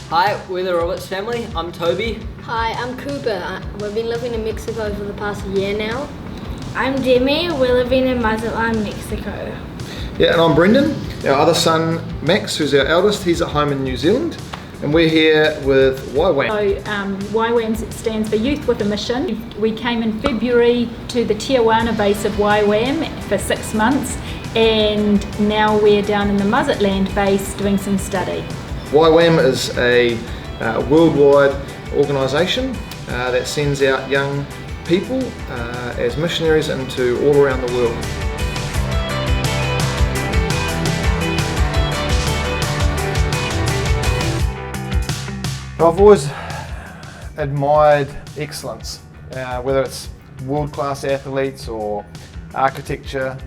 Hi, we're the Roberts family. I'm Toby. Hi, I'm Cooper. We've been living in Mexico for the past year now. I'm Demi. We're living in Mazatlan, Mexico. Yeah, and I'm Brendan. Our other son, Max, who's our eldest, he's at home in New Zealand. And we're here with YWAM. So YWAM stands for Youth with a Mission. We came in February to the Tijuana base of YWAM for 6 months, and now we're down in the Mazatlan base doing some study. YWAM is a worldwide organisation that sends out young people as missionaries into all around the world. I've always admired excellence, whether it's world-class athletes or architecture,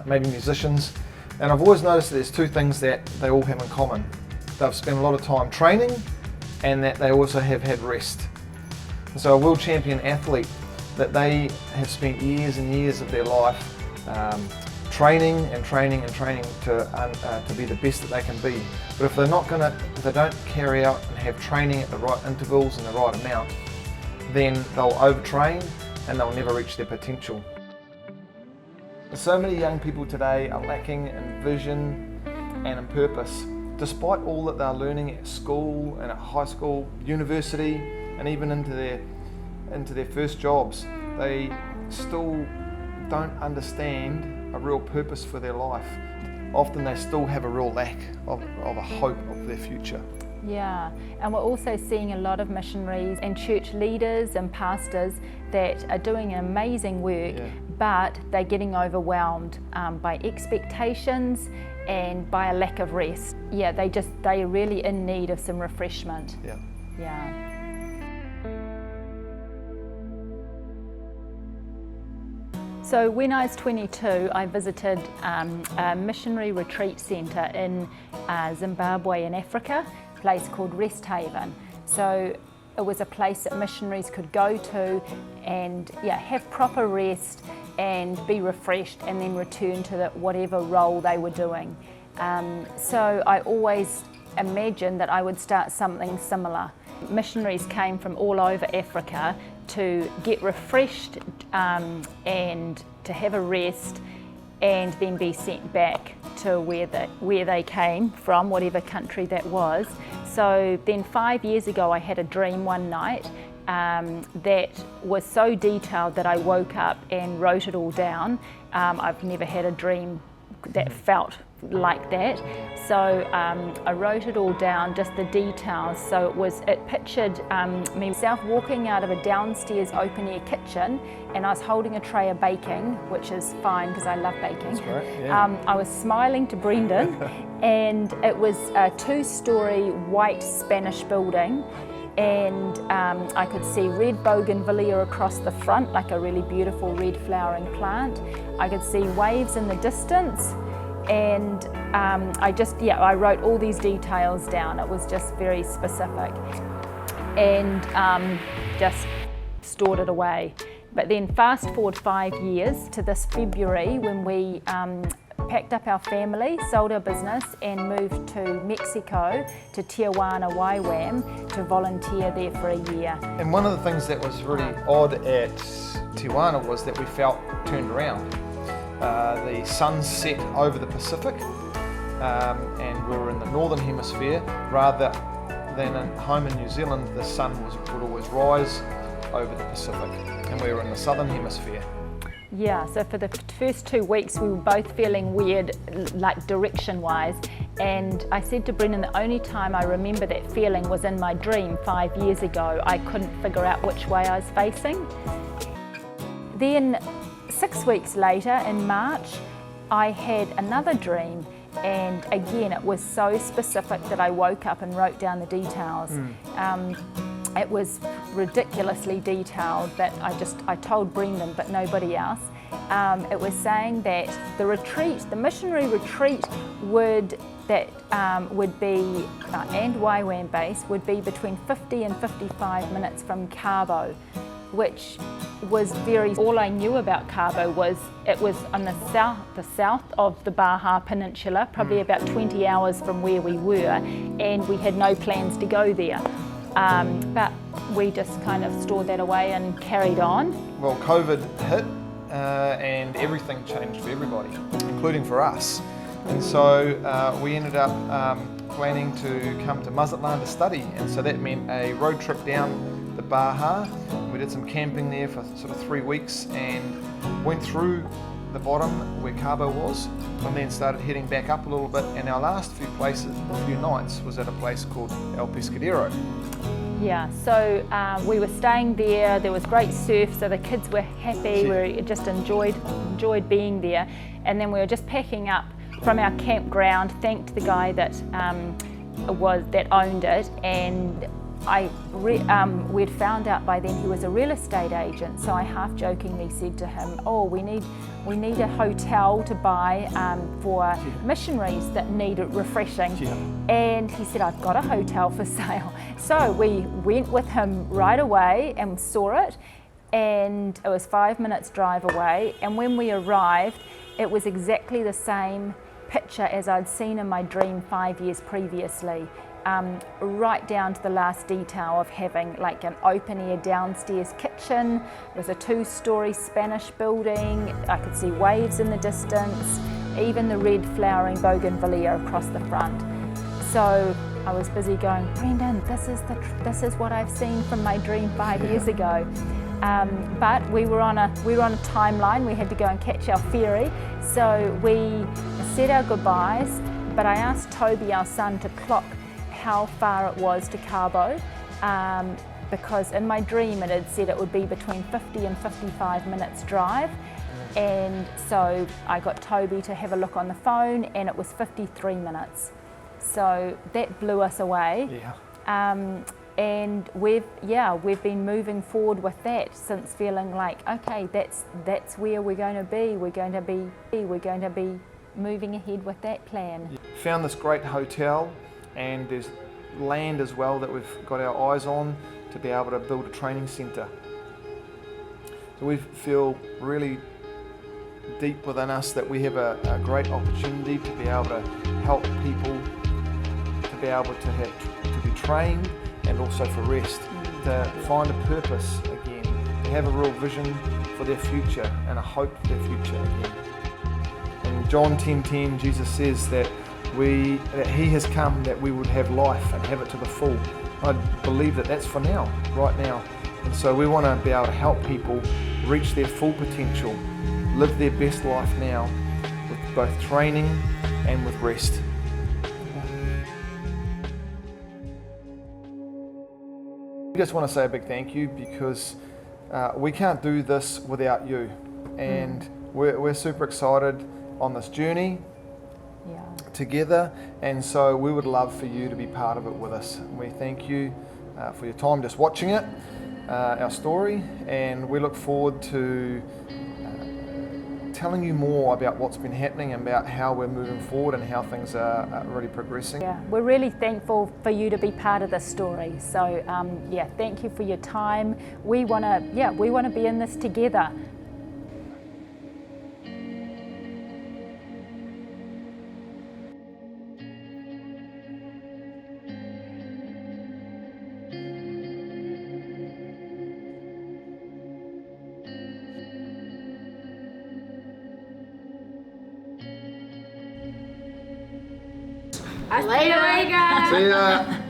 maybe musicians, and I've always noticed that there's two things that they all have in common. They've spent a lot of time training and that they also have had rest. And so a world champion athlete, that they have spent years and years of their life training to be the best that they can be. But if they don't carry out and have training at the right intervals and the right amount, then they'll overtrain and they'll never reach their potential. So many young people today are lacking in vision and in purpose. Despite all that they're learning at school and at high school, university, and even into their first jobs, they still don't understand a real purpose for their life. Often they still have a real lack of a hope of their future. Yeah, and we're also seeing a lot of missionaries and church leaders and pastors that are doing amazing work, but they're getting overwhelmed by expectations and by a lack of rest. Yeah, they're really in need of some refreshment. Yeah. So when I was 22, I visited a missionary retreat centre in Zimbabwe in Africa, a place called Rest Haven. So it was a place that missionaries could go to and have proper rest and be refreshed and then return to whatever role they were doing. So I always imagined that I would start something similar. Missionaries came from all over Africa to get refreshed and to have a rest and then be sent back to where they came from, whatever country that was. So then 5 years ago I had a dream one night that was so detailed that I woke up and wrote it all down. I've never had a dream that felt like that. So I wrote it all down, just the details. So it pictured myself walking out of a downstairs open air kitchen, and I was holding a tray of baking, which is fine because I love baking. That's great, yeah. I was smiling to Brendan, and it was a 2-story white Spanish building, and I could see red bougainvillea across the front, like a really beautiful red flowering plant. I could see waves in the distance, and I wrote all these details down. It was just very specific, and just stored it away. But then fast forward 5 years to this February, when we packed up our family, sold our business and moved to Mexico, to Tijuana YWAM, to volunteer there for a year. And one of the things that was really odd at Tijuana was that we felt turned around. The sun set over the Pacific, and we were in the northern hemisphere rather than at home in New Zealand. The sun would always rise over the Pacific, and we were in the southern hemisphere. Yeah, so for the first 2 weeks we were both feeling weird, like direction-wise, and I said to Brendan, the only time I remember that feeling was in my dream 5 years ago. I couldn't figure out which way I was facing. Then 6 weeks later, in March, I had another dream, and again it was so specific that I woke up and wrote down the details. It was ridiculously detailed that I told Brendan but nobody else. It was saying that the missionary retreat would be, and YWAM base would be between 50 and 55 minutes from Cabo, which was all I knew about Cabo was it was on the south of the Baja Peninsula, probably about 20 hours from where we were, and we had no plans to go there. But we just kind of stored that away and carried on. Well, COVID hit and everything changed for everybody, including for us. And so we ended up planning to come to Mazatlan to study, and so that meant a road trip down the Baja. We did some camping there for sort of 3 weeks and went through the bottom where Cabo was, and then started heading back up a little bit, and our last few nights was at a place called El Pescadero. Yeah, so we were staying there was great surf, so the kids were happy, we just enjoyed being there, and then we were just packing up from our campground, thanked the guy that owned it, and we'd found out by then he was a real estate agent, so I half-jokingly said to him, oh, we need a hotel to buy for missionaries that need it refreshing. And he said, I've got a hotel for sale. So we went with him right away and saw it, and it was 5 minutes drive away, and when we arrived, it was exactly the same picture as I'd seen in my dream 5 years previously. Right down to the last detail of having like an open air downstairs kitchen. It was a 2-story Spanish building. I could see waves in the distance, even the red flowering bougainvillea across the front. So I was busy going, Brendan, this is what I've seen from my dream 5 years ago. But we were on a timeline. We had to go and catch our ferry, so we said our goodbyes. But I asked Toby, our son, to clock how far it was to Cabo, because in my dream it had said it would be between 50 and 55 minutes drive, and so I got Toby to have a look on the phone, and it was 53 minutes. So that blew us away. And we've been moving forward with that since, feeling like, okay, that's where we're going to be. We're going to be moving ahead with that plan. Found this great hotel, and there's land as well that we've got our eyes on to be able to build a training centre. So we feel really deep within us that we have a great opportunity to be able to help people to be able to be trained, and also for rest, to find a purpose again, to have a real vision for their future and a hope for their future again. In John 10:10, Jesus says that He has come that we would have life and have it to the full. I believe that that's for now, right now. And so we want to be able to help people reach their full potential, live their best life now, with both training and with rest. We just want to say a big thank you, because we can't do this without you, and we're super excited on this journey together, and so we would love for you to be part of it with us. We thank you for your time just watching it, our story, and we look forward to telling you more about what's been happening and about how we're moving forward and how things are really progressing. Yeah, we're really thankful for you to be part of this story. So thank you for your time. We want to be in this together. Later, guys. See ya.